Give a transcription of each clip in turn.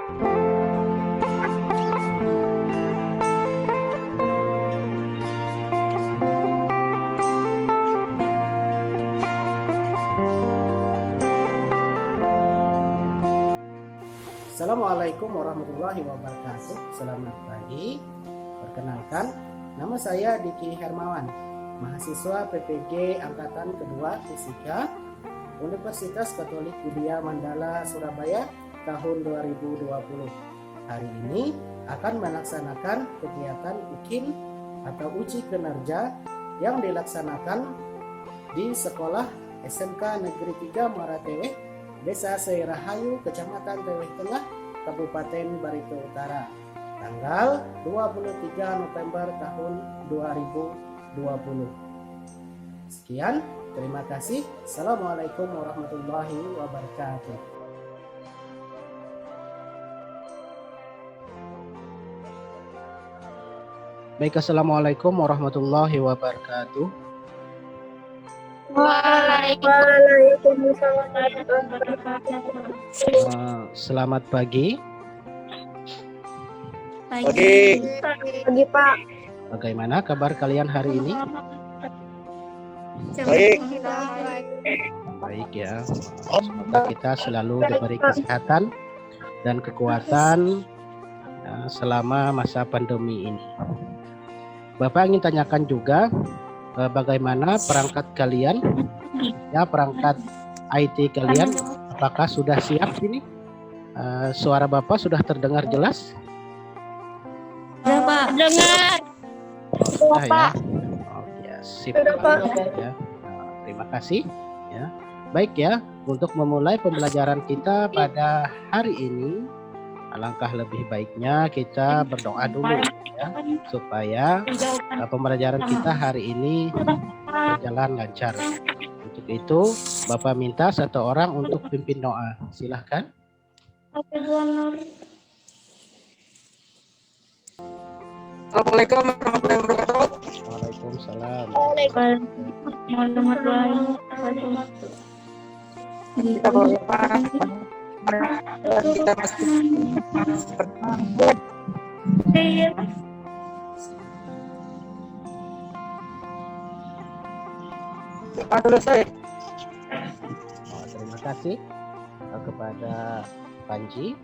Assalamualaikum warahmatullahi wabarakatuh. Selamat pagi. Perkenalkan, nama saya Diki Hermawan, mahasiswa PPG Angkatan Kedua Fisika Universitas Katolik Widya Mandala Surabaya tahun 2020. Hari ini akan melaksanakan kegiatan UKIN atau uji kinerja yang dilaksanakan di Sekolah SMK Negeri 3 Muara Teweh, Desa Seirahayu, Kecamatan Teweh Tengah, Kabupaten Barito Utara, tanggal 23 November tahun 2020. Sekian, terima kasih. Assalamualaikum warahmatullahi wabarakatuh. Baik, assalamualaikum warahmatullahi wabarakatuh. Waalaikumsalam warahmatullahi wabarakatuh. Selamat pagi. Pagi Pak. Bagaimana kabar kalian hari ini? Baik. Baik ya. Semoga kita selalu diberi kesehatan dan kekuatan ya, selama masa pandemi ini. Bapak ingin tanyakan juga bagaimana perangkat kalian, ya perangkat IT kalian, apakah sudah siap ini? Suara Bapak sudah terdengar jelas? Sudah Pak. Dengar. Sudah ya. Oke, sip. Ya. Terima kasih. Ya. Baik ya, untuk memulai pembelajaran kita pada hari ini, alangkah lebih baiknya kita berdoa dulu ya, supaya pembelajaran kita hari ini berjalan lancar. Untuk itu, Bapak minta satu orang untuk pimpin doa. Silahkan. Assalamualaikum warahmatullahi wabarakatuh. Waalaikumsalam. Warahmatullahi wabarakatuh. Kita berdoa dan kita pasti selesai. Terima kasih kepada Panji.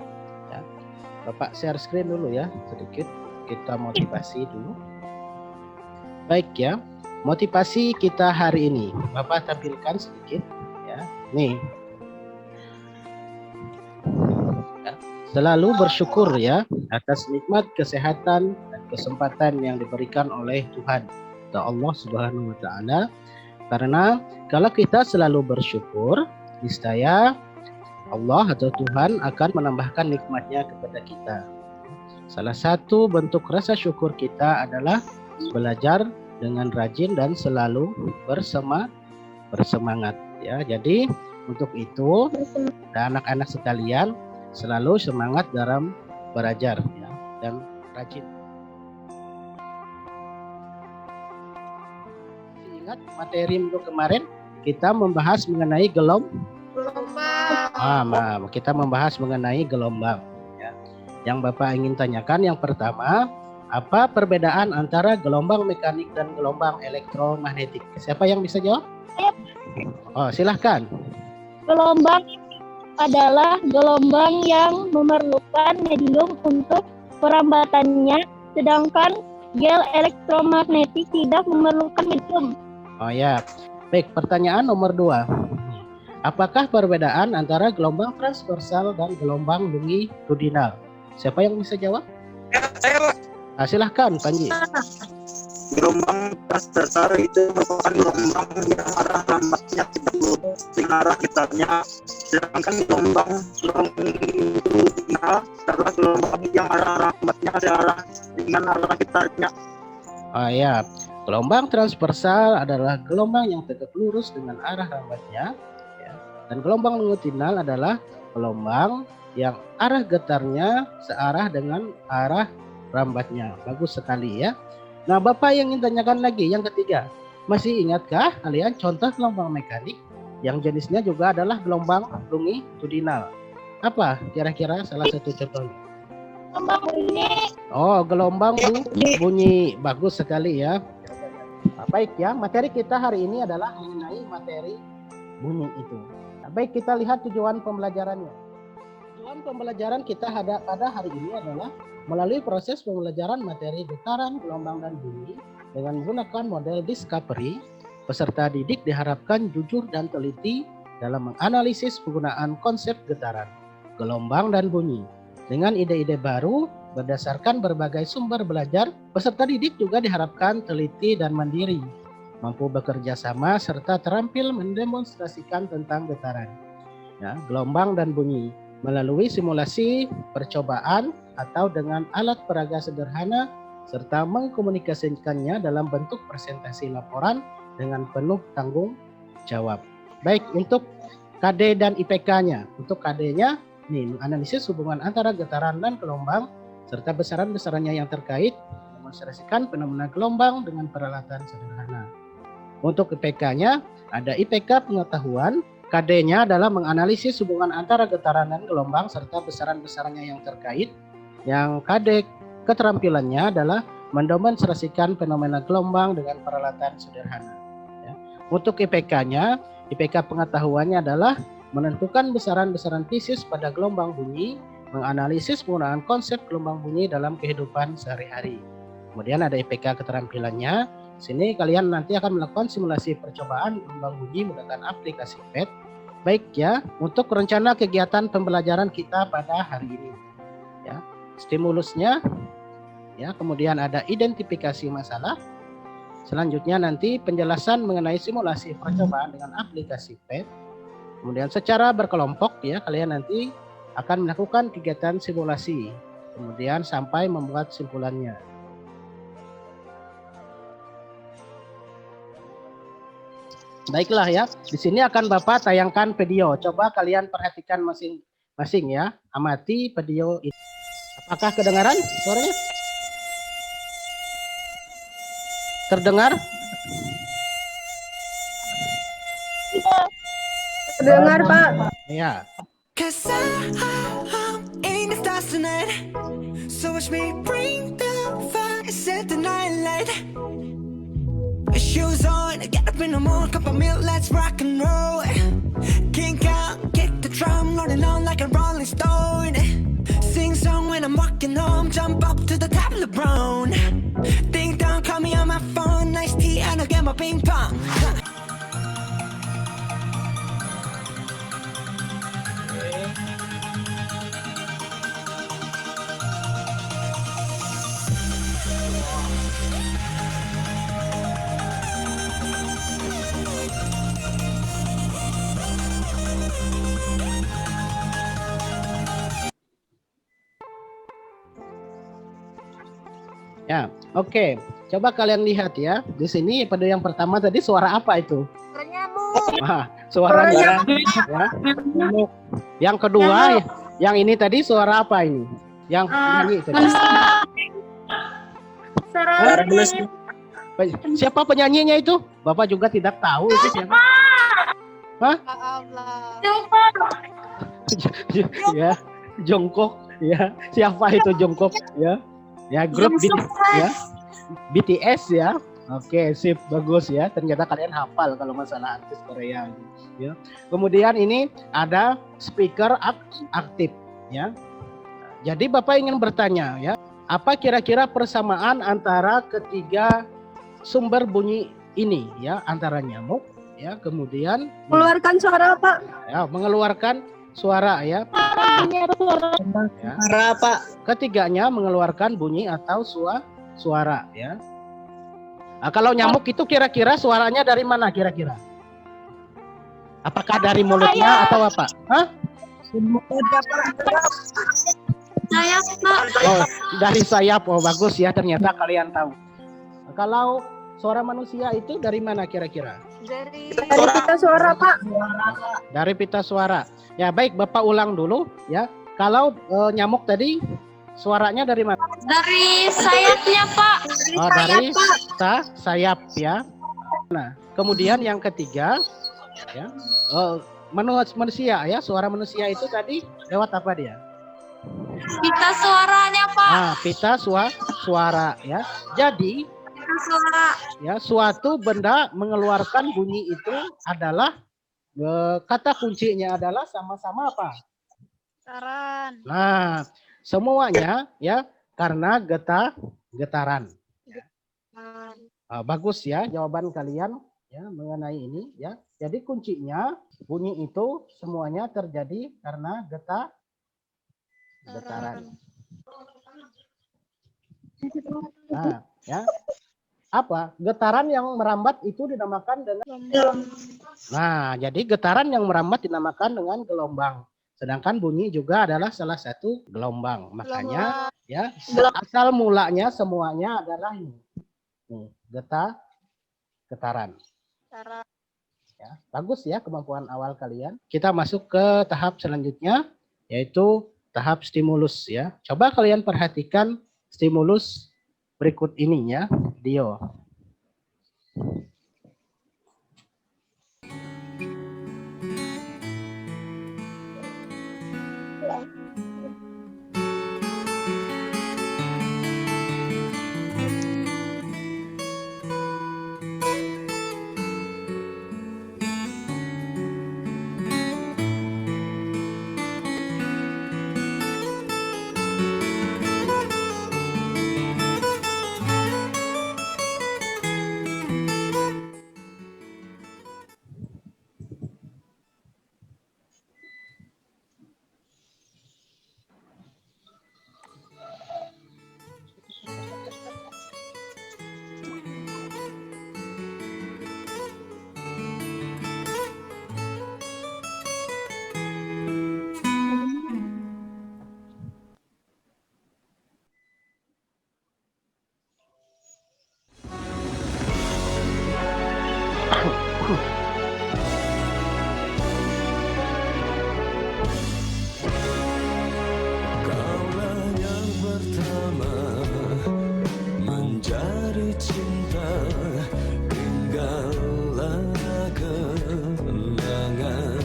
Ya. Bapak share screen dulu ya, sedikit kita motivasi dulu. Baik ya, motivasi kita hari ini. Bapak tampilkan sedikit ya. Nih. Ya. Selalu bersyukur ya atas nikmat kesehatan dan kesempatan yang diberikan oleh Tuhan, Allah Subhanahu wa taala. Karena kalau kita selalu bersyukur, niscaya Allah atau Tuhan akan menambahkan nikmatnya kepada kita. Salah satu bentuk rasa syukur kita adalah belajar dengan rajin dan selalu bersemangat ya. Jadi untuk itu dan anak-anak sekalian selalu semangat dalam belajar ya, dan rajin. Ingat materi minggu kemarin kita membahas mengenai gelombang. Kita membahas mengenai gelombang. Yang Bapak ingin tanyakan yang pertama, apa perbedaan antara gelombang mekanik dan gelombang elektromagnetik? Siapa yang bisa jawab? Oh, silahkan. Gelombang adalah gelombang yang memerlukan medium untuk perambatannya, sedangkan gel elektromagnetik tidak memerlukan medium. Oh ya, baik. Pertanyaan nomor 2. Apakah perbedaan antara gelombang transversal dan gelombang longitudinal? Siapa yang bisa jawab? Ya, saya Pak. Silahkan Panji. Gelombang transversal itu merupakan gelombang yang arah lambatnya tidak lurus dengan arah kitarnya, sedangkan gelombang longitudinal adalah gelombang yang arah lambatnya searah dengan arah kitarnya. Oh ya, gelombang transversal adalah gelombang yang tegak lurus dengan arah lambatnya, ya. Dan gelombang longitudinal adalah gelombang yang arah getarnya searah dengan arah rambatnya. Bagus sekali ya. Nah, Bapak yang ingin tanyakan lagi yang ketiga, masih ingatkah kalian contoh gelombang mekanik yang jenisnya juga adalah gelombang longitudinal? Apa kira-kira salah satu contohnya? Gelombang bunyi. Oh, gelombang bunyi. Bagus sekali ya. Baik ya, materi kita hari ini adalah mengenai materi bunyi itu. Baik, kita lihat tujuan pembelajarannya. Tujuan pembelajaran kita pada hari ini adalah melalui proses pembelajaran materi getaran, gelombang, dan bunyi dengan menggunakan model discovery, peserta didik diharapkan jujur dan teliti dalam menganalisis penggunaan konsep getaran, gelombang, dan bunyi. Dengan ide-ide baru berdasarkan berbagai sumber belajar, peserta didik juga diharapkan teliti dan mandiri, mampu bekerja sama serta terampil mendemonstrasikan tentang getaran, ya, gelombang, dan bunyi melalui simulasi, percobaan, atau dengan alat peraga sederhana, serta mengkomunikasikannya dalam bentuk presentasi laporan dengan penuh tanggung jawab. Baik, untuk KD dan IPK-nya. Untuk KD-nya, menganalisis hubungan antara getaran dan gelombang, serta besaran-besarannya yang terkait, demonstrasikan fenomena gelombang dengan peralatan sederhana. Untuk IPK-nya, ada IPK pengetahuan, KD-nya adalah menganalisis hubungan antara getaran dan gelombang, serta besaran-besarannya yang terkait. Yang KD keterampilannya adalah mendemonstrasikan fenomena gelombang dengan peralatan sederhana. Ya. Untuk IPK-nya, IPK pengetahuannya adalah menentukan besaran-besaran fisis pada gelombang bunyi, menganalisis penggunaan konsep gelombang bunyi dalam kehidupan sehari-hari. Kemudian ada IPK keterampilannya. Di sini kalian nanti akan melakukan simulasi percobaan gelombang bunyi menggunakan aplikasi PET. Baik ya, untuk rencana kegiatan pembelajaran kita pada hari ini. Ya, stimulusnya, ya, kemudian ada identifikasi masalah. Selanjutnya nanti penjelasan mengenai simulasi percobaan dengan aplikasi PET. Kemudian secara berkelompok ya, kalian nanti akan melakukan kegiatan simulasi. Kemudian sampai membuat simpulannya. Baiklah ya, di sini akan Bapak tayangkan video. Coba kalian perhatikan masing-masing ya, amati video ini. Apakah kedengaran suaranya? Terdengar? Dengar, Pak. Ya. Cause I'm in the stars tonight. So watch me bring the fire, set the night light. Shoes on, get up in the morning, cup of milk, let's rock and roll. Kink out, get the drum, rolling on like a rolling stone. Sing song when I'm walking home, jump up to the top of the brown. Ding dong, call me on my phone, nice tea, and I'll get my ping pong. Ya, oke. Coba kalian lihat ya. Di sini pada yang pertama tadi suara apa itu? Suara nyamuk. Ya. Nyamuk. Yang kedua, yang ini tadi suara apa ini? Yang nyanyi tadi. Siapa penyanyinya itu? Bapak juga tidak tahu itu siapa. Hah? Ya, Jongkok. Ya, siapa itu Jongkok? Ya. Ya, grup BTS ya. Oke, sip, bagus ya. Ternyata kalian hafal kalau masalah artis Korea. Ya. Kemudian ini ada speaker aktif ya. Jadi Bapak ingin bertanya ya, apa kira-kira persamaan antara ketiga sumber bunyi ini ya, antara nyamuk ya, kemudian Mengeluarkan suara, Pak. ya, mengeluarkan suara ya. Ya. Suara, Pak. Ketiganya mengeluarkan bunyi atau suara ya. Nah, kalau nyamuk itu kira-kira suaranya dari mana kira-kira? Apakah dari mulutnya atau apa? Hah? Sayap, Pak. Oh, dari sayap. Oh, bagus ya, ternyata kalian tahu. Nah, kalau suara manusia itu dari mana kira-kira? Dari pita suara, Pak. Dari pita suara. Ya, baik, Bapak ulang dulu ya. Kalau nyamuk tadi suaranya dari mana? Dari sayapnya, Pak. Oh, dari sayap ya. Nah, kemudian yang ketiga ya, manusia ya, suara manusia itu tadi lewat apa dia? Pita suaranya, Pak. Pita suara ya. Jadi Pita suara. ya, suatu benda mengeluarkan bunyi itu adalah kata kuncinya adalah sama-sama apa? Getaran. Nah, semuanya ya karena getaran. Bagus ya jawaban kalian ya mengenai ini ya. Jadi kuncinya bunyi itu semuanya terjadi karena getaran. Nah, ya. Apa? Getaran yang merambat itu dinamakan dengan Nah, jadi getaran yang merambat dinamakan dengan gelombang. Sedangkan bunyi juga adalah salah satu gelombang. Makanya ya asal mulanya semuanya adalah ini. Nih, getaran. Ya, bagus ya kemampuan awal kalian. Kita masuk ke tahap selanjutnya yaitu tahap stimulus ya. Coba kalian perhatikan stimulus berikut ini ya, Dio. Kaulah yang pertama mencari cinta, tinggallah kenangan.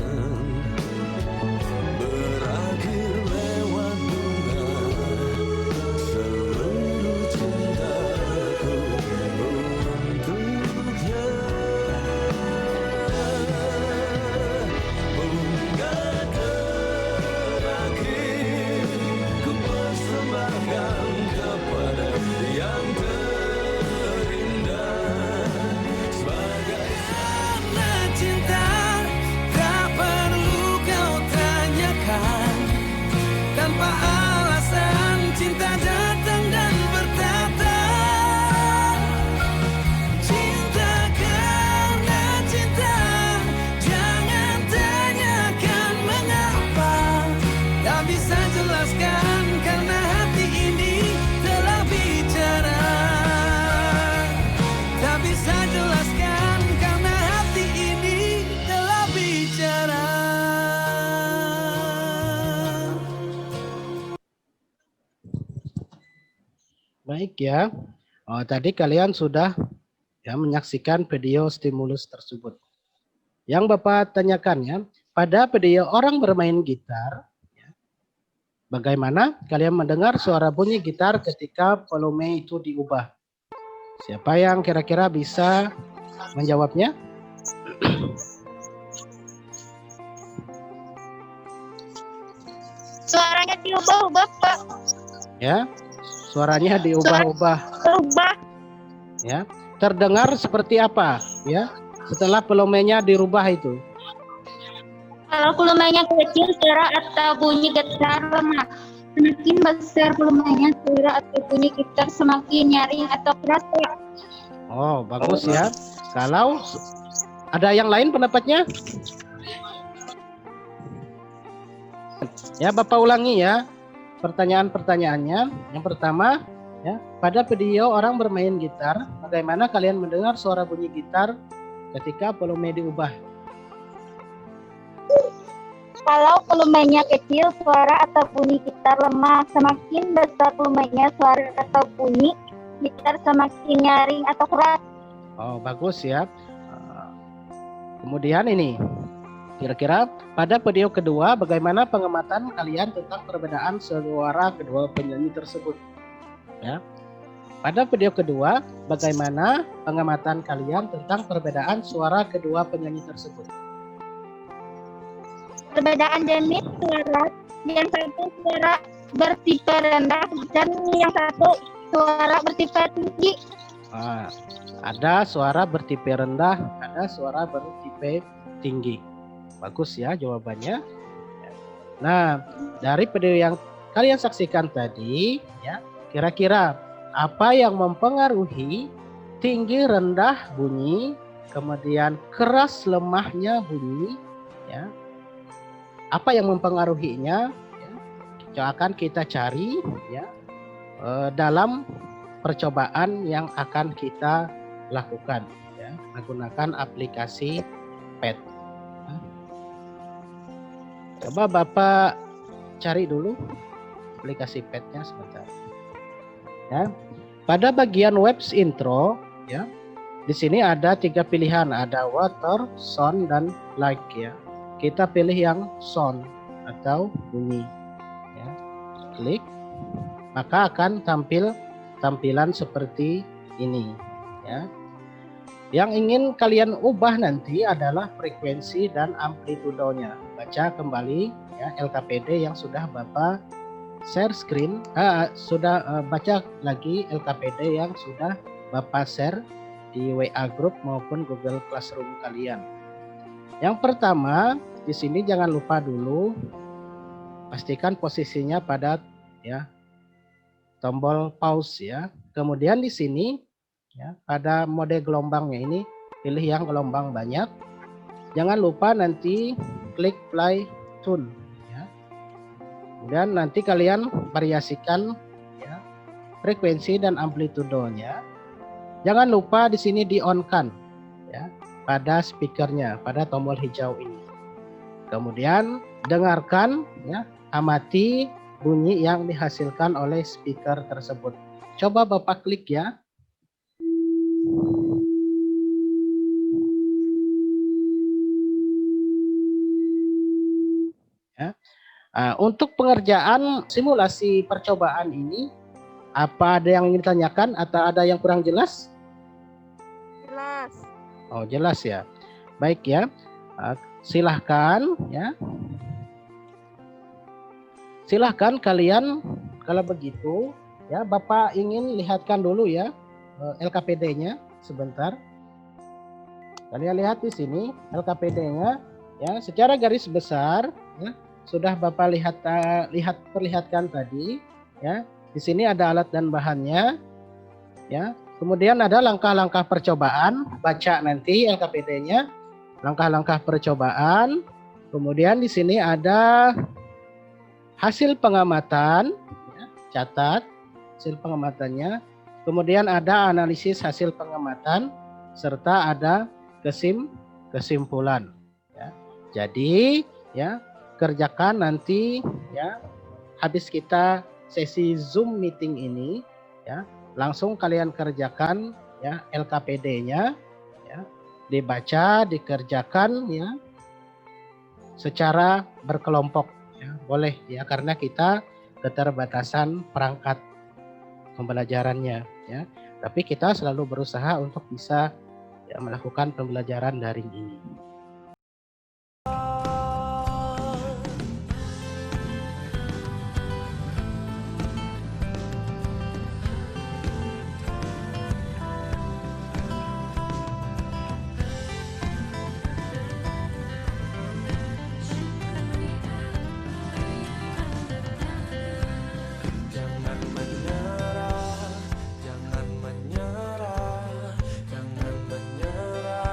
Berakhir lewat bunga seluruh cintaku untuknya. Bunga terakhir ku persembahkan kepada yang terindah sebagai tanda cinta. Tak perlu kau tanyakan, tanpa alasan cinta datang dan bertata. Cinta karena cinta, jangan tanyakan mengapa. Tak bisa jelaskan karena hati ini telah bicara. Tak bisa jelaskan karena hati ini telah bicara. Baik ya. Tadi kalian sudah ya menyaksikan video stimulus tersebut. Yang Bapak tanyakan ya, pada video orang bermain gitar, ya, bagaimana kalian mendengar suara bunyi gitar ketika volume itu diubah? Siapa yang kira-kira bisa menjawabnya? Suaranya diubah-ubah, Pak. Ya, suaranya diubah-ubah. Berubah. Ya, terdengar seperti apa? Ya, setelah volumenya dirubah itu. Kalau volumenya kecil, suara atau bunyi gitar lemah. Semakin besar volumenya, suara atau bunyi gitar semakin nyaring atau keras, Pak. Oh, bagus ya. Kalau ada yang lain pendapatnya? Ya, Bapak ulangi ya pertanyaan-pertanyaannya. Yang pertama, ya, pada video orang bermain gitar, bagaimana kalian mendengar suara bunyi gitar ketika volume diubah? Kalau volumenya kecil, suara atau bunyi gitar lemah. Semakin besar volumenya, suara atau bunyi gitar semakin nyaring atau keras. Oh, bagus ya. Kemudian ini, Kira-kira pada video kedua bagaimana pengamatan kalian tentang perbedaan suara kedua penyanyi tersebut? Ya. Pada video kedua bagaimana pengamatan kalian tentang perbedaan suara kedua penyanyi tersebut? Perbedaan jenis suara, yang satu suara bertipe rendah dan yang satu suara bertipe tinggi. Nah, ada suara bertipe rendah, ada suara bertipe tinggi. Bagus ya jawabannya. Nah, dari video yang kalian saksikan tadi, ya, kira-kira apa yang mempengaruhi tinggi rendah bunyi, kemudian keras lemahnya bunyi, ya? Apa yang mempengaruhinya? Ya, akan kita cari, ya, dalam percobaan yang akan kita lakukan, ya, menggunakan aplikasi PET. Coba Bapak cari dulu aplikasi PET-nya sebentar. Ya. Pada bagian webs intro, ya, di sini ada 3 pilihan, ada water, sound, dan like, ya. Kita pilih yang sound atau bunyi. Ya. Klik, maka akan tampil tampilan seperti ini. Ya. Yang ingin kalian ubah nanti adalah frekuensi dan amplitudonya. Baca kembali, ya, LKPD yang sudah Bapak share screen, baca lagi LKPD yang sudah Bapak share di WA group maupun Google Classroom kalian. Yang pertama, di sini jangan lupa dulu pastikan posisinya pada, ya, tombol pause, ya. Kemudian di sini, ya, pada mode gelombangnya ini pilih yang gelombang banyak. Jangan lupa nanti klik play tune, ya. Kemudian nanti kalian variasikan, ya, frekuensi dan amplitudonya. Jangan lupa di sini di on-kan, ya, pada speakernya, pada tombol hijau ini. Kemudian dengarkan, ya, amati bunyi yang dihasilkan oleh speaker tersebut. Coba Bapak klik, ya. Ya. Untuk pengerjaan simulasi percobaan ini, apa ada yang ingin ditanyakan atau ada yang kurang jelas? Jelas. Oh, jelas ya. Baik ya. Silahkan, ya. Silahkan kalian kalau begitu, ya, Bapak ingin lihatkan dulu, ya, LKPD-nya sebentar. Kalian lihat di sini LKPD-nya, ya, secara garis besar, ya, sudah Bapak perlihatkan tadi, ya. Di sini ada alat dan bahannya, ya. Kemudian ada langkah-langkah percobaan, baca nanti LKPD-nya, langkah-langkah percobaan. Kemudian di sini ada hasil pengamatan, ya, catat hasil pengamatannya. Kemudian ada analisis hasil pengamatan serta ada kesimpulan, ya. Jadi, ya, kerjakan nanti, ya, habis kita sesi Zoom meeting ini, ya, langsung kalian kerjakan, ya, LKPD-nya, ya, dibaca, dikerjakan, ya, secara berkelompok, ya, boleh, ya, karena kita keterbatasan perangkat pembelajarannya, ya, tapi kita selalu berusaha untuk bisa, ya, melakukan pembelajaran daring ini. Jangan menyerah, jangan menyerah, jangan menyerah.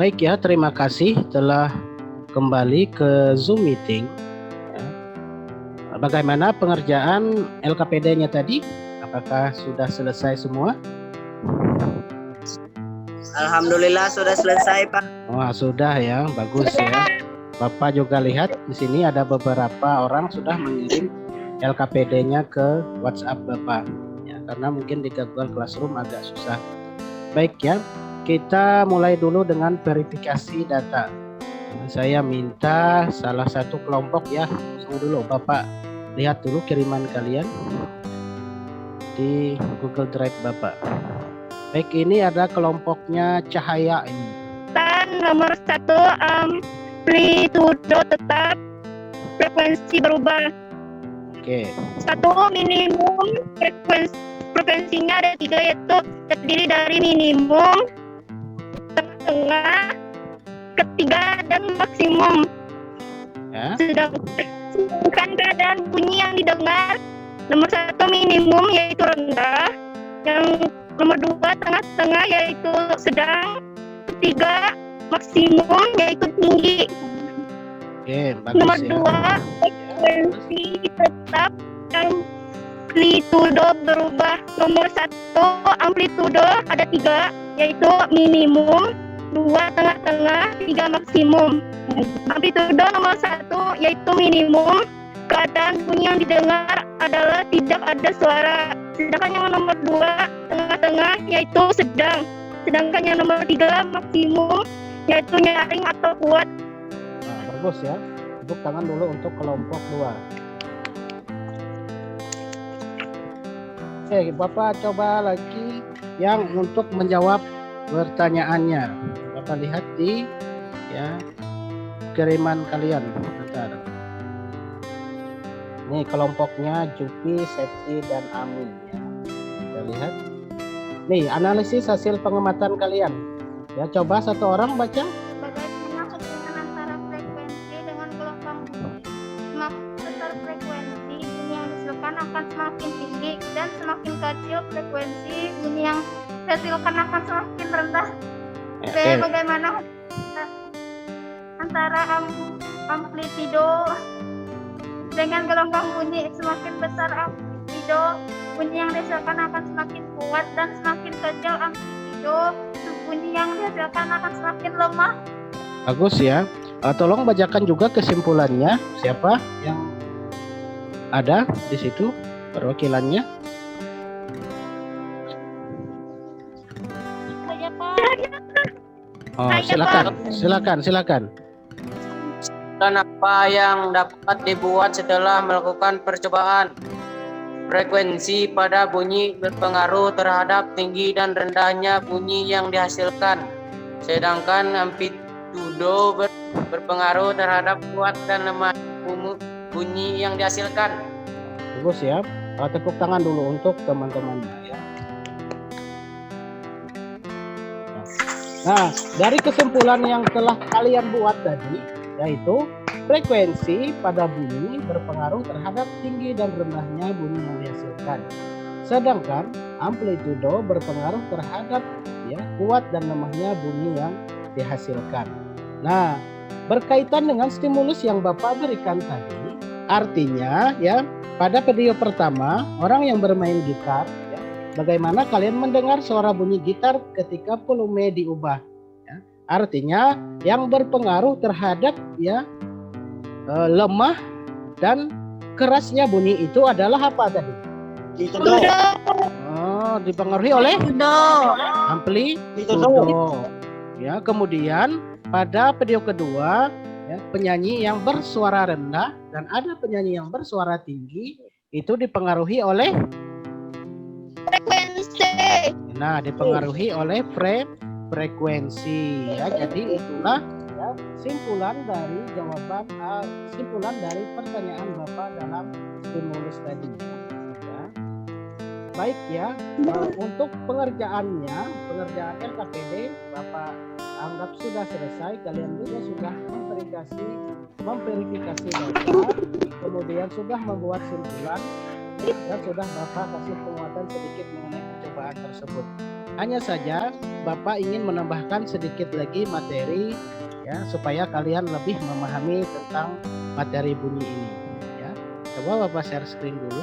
Baik ya, terima kasih telah kembali ke Zoom meeting. Ya. Bagaimana pengerjaan LKPD-nya tadi? Apakah sudah selesai semua? Alhamdulillah sudah selesai, Pak. Wah, sudah ya, bagus ya. Bapak juga lihat di sini ada beberapa orang sudah mengirim LKPD-nya ke WhatsApp Bapak. Ya, karena mungkin di Google Classroom agak susah. Baik ya, kita mulai dulu dengan verifikasi data. Saya minta salah satu kelompok ya, tunggu dulu Bapak lihat dulu kiriman kalian di Google Drive Bapak. Baik, ini ada kelompoknya Cahaya ini. Dan nomor 1, amplitudo tetap, frekuensi berubah. Oke. 1, minimum frekuensinya ada 3, yaitu terdiri dari minimum, tengah, ketiga, dan maksimum. Ya. Sedangkan keadaan bunyi yang didengar, nomor 1 minimum yaitu rendah, yang nomor 2 tengah-tengah yaitu sedang, ketiga maksimum yaitu tinggi. Oke, bagus Nomor ya. 2 frekuensi tetap, amplitudo berubah. Nomor 1 amplitudo ada 3 yaitu minimum, 2 tengah-tengah, 3 maksimum. Amplitudo nomor 1 yaitu minimum, keadaan bunyi yang didengar adalah tidak ada suara. Sedangkan yang nomor 2 tengah-tengah yaitu sedang. Sedangkan yang nomor 3 maksimum yaitu nyaring atau kuat. Nah, bagus ya. Tepuk tangan dulu untuk kelompok 2. Oke, Bapak coba lagi yang untuk menjawab pertanyaannya. Bapak lihat di ya kiriman kalian. Bentar. Ini kelompoknya Jupi, Septi, dan Ami ya. Kita lihat. Nih, analisis hasil pengamatan kalian. Ya, coba satu orang baca. Bagaimana hubungan antara frekuensi dengan gelombang bunyi? Semakin besar frekuensi, bunyi yang dihasilkan akan semakin tinggi, dan semakin kecil frekuensi, bunyi yang dihasilkan akan semakin rendah. B. Bagaimana hubungan antara amplitudo dengan gelombang bunyi? Semakin besar amplitudo, bunyi yang dihasilkan akan semakin kuat, dan semakin kecil amplitudo, bunyi yang dihasilkan akan semakin lemah. Bagus ya. Tolong bacakan juga kesimpulannya. Siapa yang ada di situ perwakilannya? Saja, Pak. Oh, silakan. Dan apa yang dapat dibuat setelah melakukan percobaan? Frekuensi pada bunyi berpengaruh terhadap tinggi dan rendahnya bunyi yang dihasilkan. Sedangkan amplitudo berpengaruh terhadap kuat dan lemah bunyi yang dihasilkan. Bagus ya. Tepuk tangan dulu untuk teman-temannya ya. Nah, dari kesimpulan yang telah kalian buat tadi, yaitu frekuensi pada bunyi berpengaruh terhadap tinggi dan rendahnya bunyi yang dihasilkan. Sedangkan amplitudo berpengaruh terhadap ya kuat dan lemahnya bunyi yang dihasilkan. Nah, berkaitan dengan stimulus yang Bapak berikan tadi, artinya ya pada video pertama orang yang bermain gitar, ya, bagaimana kalian mendengar suara bunyi gitar ketika volume diubah? Ya, artinya yang berpengaruh terhadap ya lemah dan kerasnya bunyi itu adalah apa tadi? Oh, dipengaruhi oleh amplitudo. Ya, kemudian pada video kedua ya, penyanyi yang bersuara rendah dan ada penyanyi yang bersuara tinggi itu dipengaruhi oleh Frekuensi. Nah, dipengaruhi oleh frekuensi ya. Jadi itulah ya simpulan dari simpulan dari pertanyaan Bapak dalam stimulus tadi ya. Baik ya, untuk pengerjaan LKPD Bapak anggap sudah selesai. Kalian juga sudah memverifikasi data, kemudian sudah membuat simpulan dan sudah Bapak kasih penguatan sedikit mengenai percobaan tersebut. Hanya saja Bapak ingin menambahkan sedikit lagi materi ya supaya kalian lebih memahami tentang materi bunyi ini ya. Coba Bapak share screen dulu.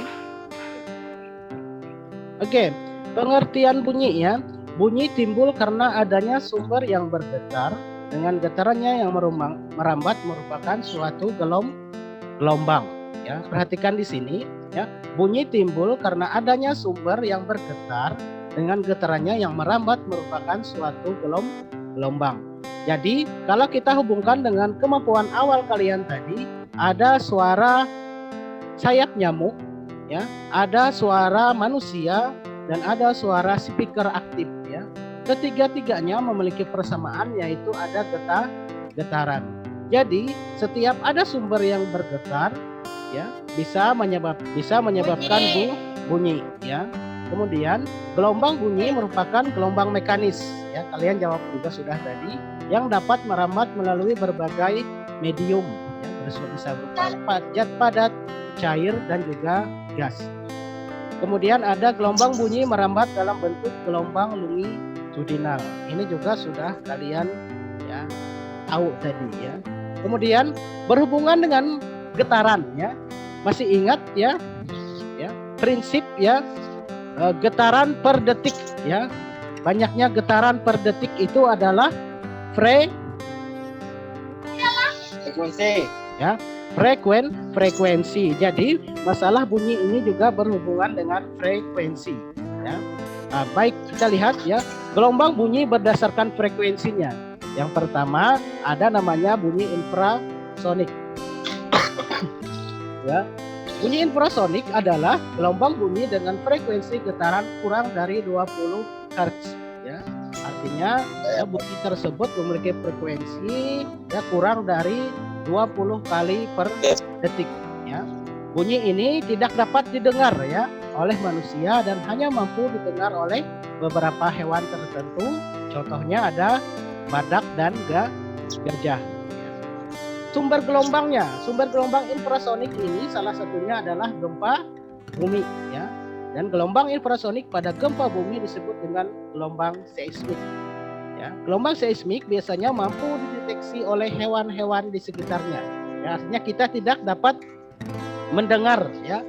Oke, pengertian bunyi ya. Bunyi timbul karena adanya sumber yang bergetar dengan getarannya yang merambat merupakan suatu gelombang ya. Perhatikan di sini ya. Bunyi timbul karena adanya sumber yang bergetar dengan getarannya yang merambat merupakan suatu gelombang. Jadi, kalau kita hubungkan dengan kemampuan awal kalian tadi, ada suara sayap nyamuk ya, ada suara manusia dan ada suara speaker aktif ya. Ketiga-tiganya memiliki persamaan yaitu ada getaran. Jadi, setiap ada sumber yang bergetar ya bisa menyebabkan bunyi ya. Kemudian gelombang bunyi merupakan gelombang mekanis ya, kalian jawab juga sudah tadi, yang dapat merambat melalui berbagai medium ya, bisa berupa zat padat, cair dan juga gas. Kemudian ada gelombang bunyi merambat dalam bentuk gelombang longitudinal. Ini juga sudah kalian ya tahu tadi ya. Kemudian berhubungan dengan getaran ya. Masih ingat ya prinsip ya getaran per detik ya. Banyaknya getaran per detik itu adalah frekuensi ya. Frekuensi. Jadi masalah bunyi ini juga berhubungan dengan frekuensi ya. Nah, baik kita lihat ya, gelombang bunyi berdasarkan frekuensinya. Yang pertama ada namanya bunyi infrasonik. Ya. Bunyi infrasonik adalah gelombang bunyi dengan frekuensi getaran kurang dari 20 Hz ya. Artinya ya, bunyi tersebut memiliki frekuensi ya kurang dari 20 kali per detik ya. Bunyi ini tidak dapat didengar ya oleh manusia dan hanya mampu didengar oleh beberapa hewan tertentu. Contohnya ada badak dan gajah. Sumber gelombang infrasonik ini salah satunya adalah gempa bumi ya. Dan gelombang infrasonik pada gempa bumi disebut dengan gelombang seismik. Ya, gelombang seismik biasanya mampu dideteksi oleh hewan-hewan di sekitarnya. Ya, artinya kita tidak dapat mendengar ya.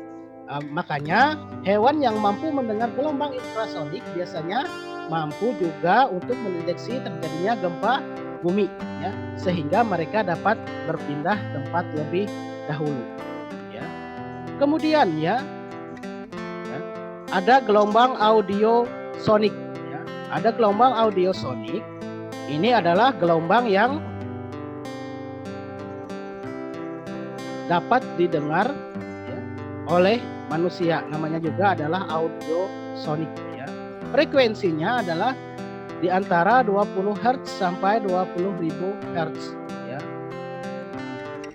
Makanya hewan yang mampu mendengar gelombang infrasonik biasanya mampu juga untuk mendeteksi terjadinya gempa bumi ya, sehingga mereka dapat berpindah tempat lebih dahulu ya. Kemudian ya ada gelombang audiosonik ya. Ada gelombang audiosonik. Ini adalah gelombang yang dapat didengar ya, oleh manusia. Namanya juga adalah audiosonik ya. Frekuensinya adalah di antara 20 Hz sampai 20.000 Hz ya.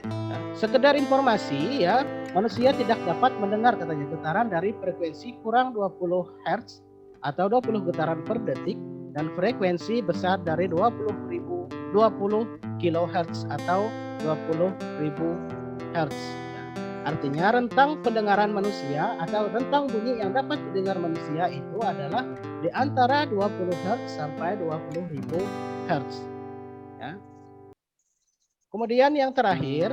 Nah, sekedar informasi ya, manusia tidak dapat mendengar katanya getaran dari frekuensi kurang 20 Hz atau 20 getaran per detik dan frekuensi besar dari 20 kHz atau 20.000 Hz. Artinya rentang pendengaran manusia atau rentang bunyi yang dapat didengar manusia itu adalah di antara 20 Hz sampai 20.000 Hz. Ya. Kemudian yang terakhir,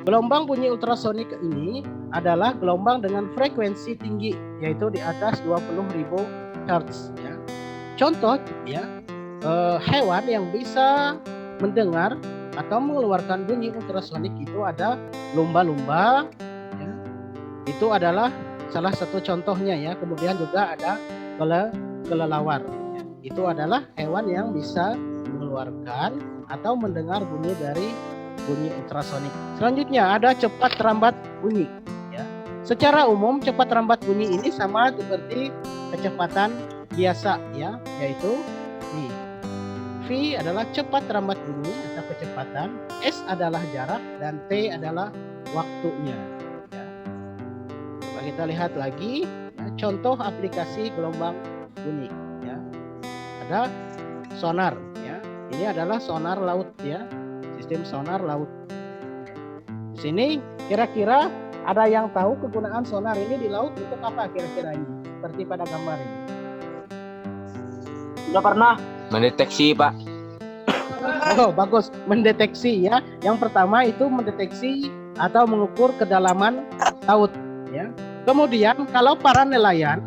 gelombang bunyi ultrasonik ini adalah gelombang dengan frekuensi tinggi, yaitu di atas 20.000 Hz. Ya. Contoh ya, hewan yang bisa mendengar atau mengeluarkan bunyi ultrasonik itu ada lumba-lumba ya. Itu adalah salah satu contohnya ya. Kemudian juga ada kelelawar ya. Itu adalah hewan yang bisa mengeluarkan atau mendengar bunyi dari bunyi ultrasonik. Selanjutnya ada cepat rambat bunyi ya. Secara umum cepat rambat bunyi ini sama seperti kecepatan biasa ya, yaitu V adalah cepat rambat bunyi atau kecepatan, S adalah jarak, dan T adalah waktunya. Ya. Coba kita lihat lagi ya, contoh aplikasi gelombang bunyi. Ya. Ada sonar. Ya. Ini adalah sonar laut ya, sistem sonar laut. Di sini kira-kira ada yang tahu kegunaan sonar ini di laut untuk apa kira-kira ini? Seperti pada gambar ini. Sudah pernah. Mendeteksi, Pak. Oh, bagus. Mendeteksi ya. Yang pertama itu mendeteksi atau mengukur kedalaman laut ya. Kemudian kalau para nelayan,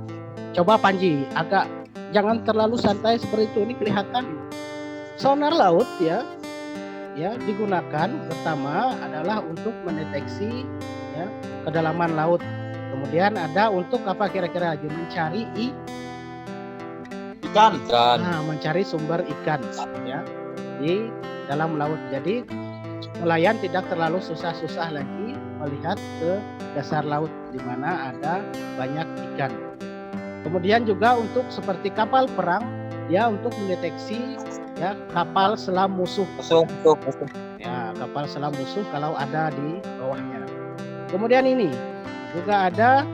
coba Panji agak jangan terlalu santai seperti itu, ini kelihatan. Sonar laut ya digunakan pertama adalah untuk mendeteksi ya kedalaman laut. Kemudian ada untuk apa kira-kira? Mencari Ikan. Nah, mencari sumber ikan ya di dalam laut. Jadi nelayan tidak terlalu susah-susah lagi melihat ke dasar laut di mana ada banyak ikan. Kemudian juga untuk seperti kapal perang ya untuk mendeteksi ya kapal selam musuh. Ya, kapal selam musuh kalau ada di bawahnya. Kemudian ini juga ada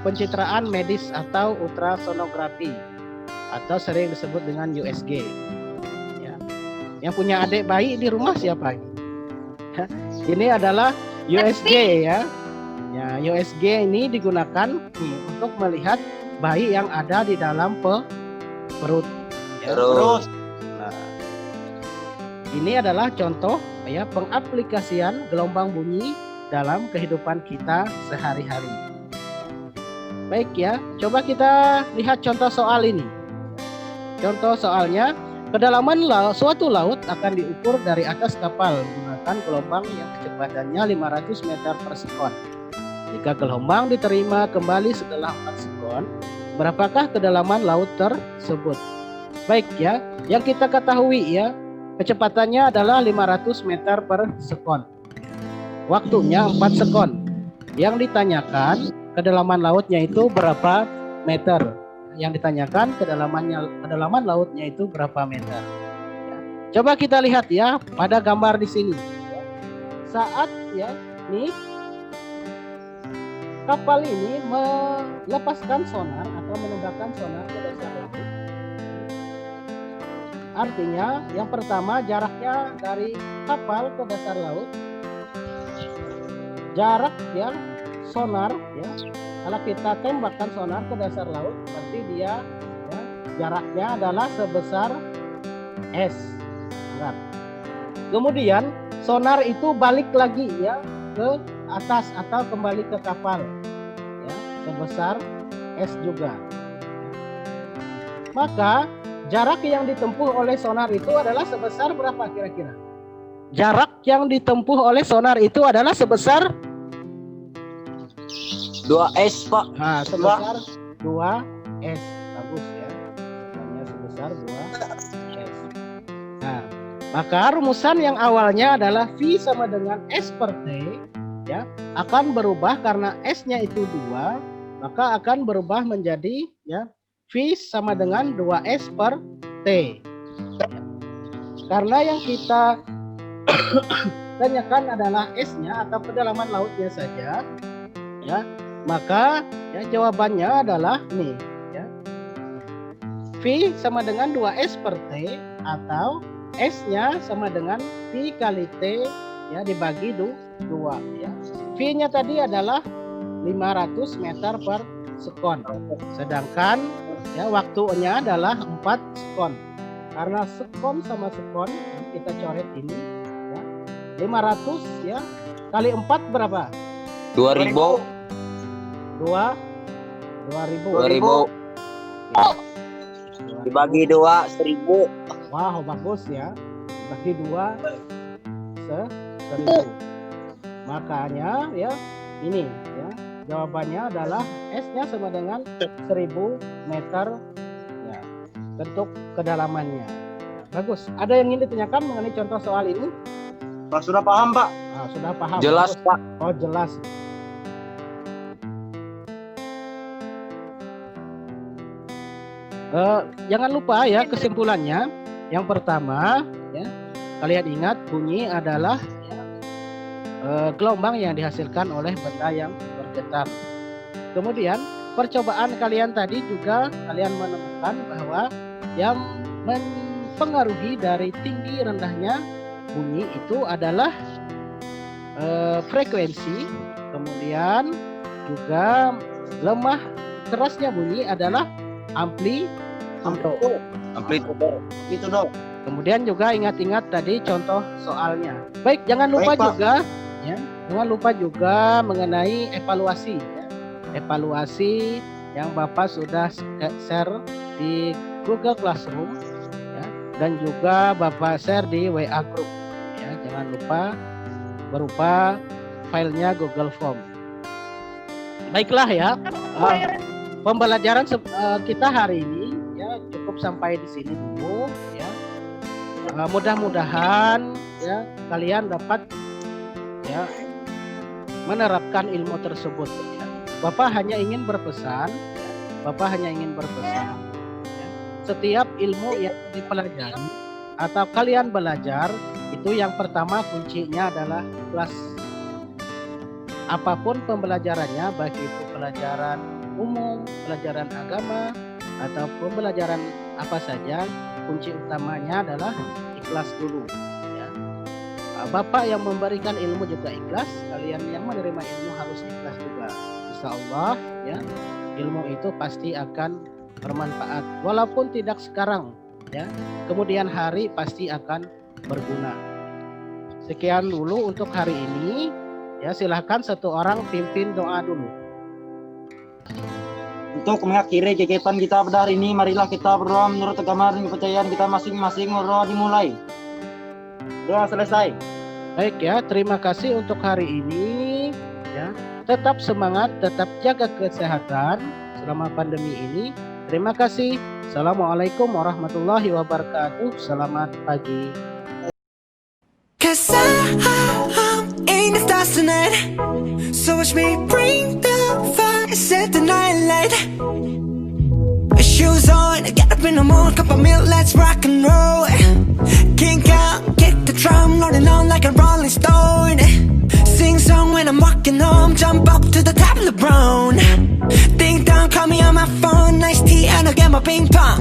pencitraan medis atau ultrasonografi atau sering disebut dengan USG. Ya. Yang punya adik bayi di rumah siapa? Ini adalah USG ya. Ya, USG ini digunakan untuk melihat bayi yang ada di dalam perut. Ya. Terus. Nah, ini adalah contoh ya pengaplikasian gelombang bunyi dalam kehidupan kita sehari-hari. Baik ya, coba kita lihat contoh soal ini. Contoh soalnya, kedalaman suatu laut akan diukur dari atas kapal menggunakan gelombang yang kecepatannya 500 meter per sekon. Jika gelombang diterima kembali setelah 4 sekon, berapakah kedalaman laut tersebut? Baik ya, yang kita ketahui ya, kecepatannya adalah 500 meter per sekon. Waktunya 4 sekon. Yang ditanyakan kedalaman lautnya itu berapa meter? Yang ditanyakan kedalaman lautnya itu berapa meter? Coba kita lihat ya pada gambar di sini. Saat ya nih kapal ini melepaskan sonar atau menembakkan sonar ke dasar laut. Artinya yang pertama jaraknya dari kapal ke dasar laut, jarak yang sonar ya, kalau kita tembakkan sonar ke dasar laut berarti dia ya, jaraknya adalah sebesar S. Kemudian sonar itu balik lagi ya ke atas atau kembali ke kapal ya, sebesar S juga. Maka jarak yang ditempuh oleh sonar itu adalah sebesar berapa kira-kira? Jarak yang ditempuh oleh sonar itu adalah sebesar 2S, Pak. Nah, sebesar 2S. Bagus ya. Hanya sebesar 2S. Nah, maka rumusan yang awalnya adalah V sama dengan S per T ya, akan berubah karena S-nya itu 2, maka akan berubah menjadi ya V sama dengan 2S per T. Karena yang kita tanyakan adalah S-nya atau kedalaman lautnya saja ya. Maka ya jawabannya adalah nih ya. V sama dengan 2S per T atau S-nya sama dengan V kali T ya dibagi 2 ya. V-nya tadi adalah 500 meter per sekon. Sedangkan ya waktunya adalah 4 sekon. Karena sekon sama sekon kita coret ini ya. 500 ya kali 4 berapa? 2000. 2000 Dibagi 2 1000. Wow, bagus ya. Bagi 2 1000. Makanya ya ini ya jawabannya adalah S-nya sama dengan 1000 meter ya bentuk kedalamannya. Bagus. Ada yang ingin ditanyakan mengenai contoh soal ini? Pak, sudah paham, Pak? Nah, sudah paham. Jelas, Pak. Oh, jelas. Jangan lupa ya kesimpulannya. Yang pertama ya, kalian ingat bunyi adalah gelombang yang dihasilkan oleh benda yang bergetar. Kemudian percobaan kalian tadi juga kalian menemukan bahwa yang mempengaruhi dari tinggi rendahnya bunyi itu adalah frekuensi, kemudian juga lemah kerasnya bunyi adalah amplifikasi Amplitudo. Gitu dong. Kemudian juga ingat-ingat tadi contoh soalnya. Baik, jangan lupa Baik, Pak. juga ya, jangan lupa juga mengenai evaluasi ya. Evaluasi yang Bapak sudah share di Google Classroom ya, dan juga Bapak share di WA Group ya. Jangan lupa berupa filenya Google Form. Baiklah ya. Pembelajaran kita hari ini ya cukup sampai di sini dulu ya. Mudah-mudahan ya kalian dapat ya menerapkan ilmu tersebut ya. Bapak hanya ingin berpesan ya, setiap ilmu yang dipelajari atau kalian belajar itu yang pertama kuncinya adalah ikhlas. Apapun pembelajarannya, baik itu pelajaran umum, pelajaran agama atau pembelajaran apa saja, kunci utamanya adalah ikhlas dulu ya. Bapak yang memberikan ilmu juga ikhlas, kalian yang menerima ilmu harus ikhlas juga. Insya Allah ya, ilmu itu pasti akan bermanfaat walaupun tidak sekarang ya, kemudian hari pasti akan berguna. Sekian dulu untuk hari ini ya, silahkan satu orang pimpin doa dulu. Untuk mengakhiri kegiatan kita pada hari ini, marilah kita berdoa menurut agama dan kepercayaan kita masing-masing. Doa dimulai. Doa selesai. Baik ya, terima kasih untuk hari ini ya. Tetap semangat, tetap jaga kesehatan selama pandemi ini. Terima kasih. Assalamualaikum warahmatullahi wabarakatuh. Selamat pagi. 'Cause I'm in the stars tonight. So watch me bring the fire, set the night light. Shoes on, get up in the morning, cup of milk, let's rock and roll. Kink out, kick the drum, rolling on like a rolling stone. Sing song when I'm walking home, jump up to the top of the brown. Ding dong, call me on my phone, nice tea and I'll get my ping pong.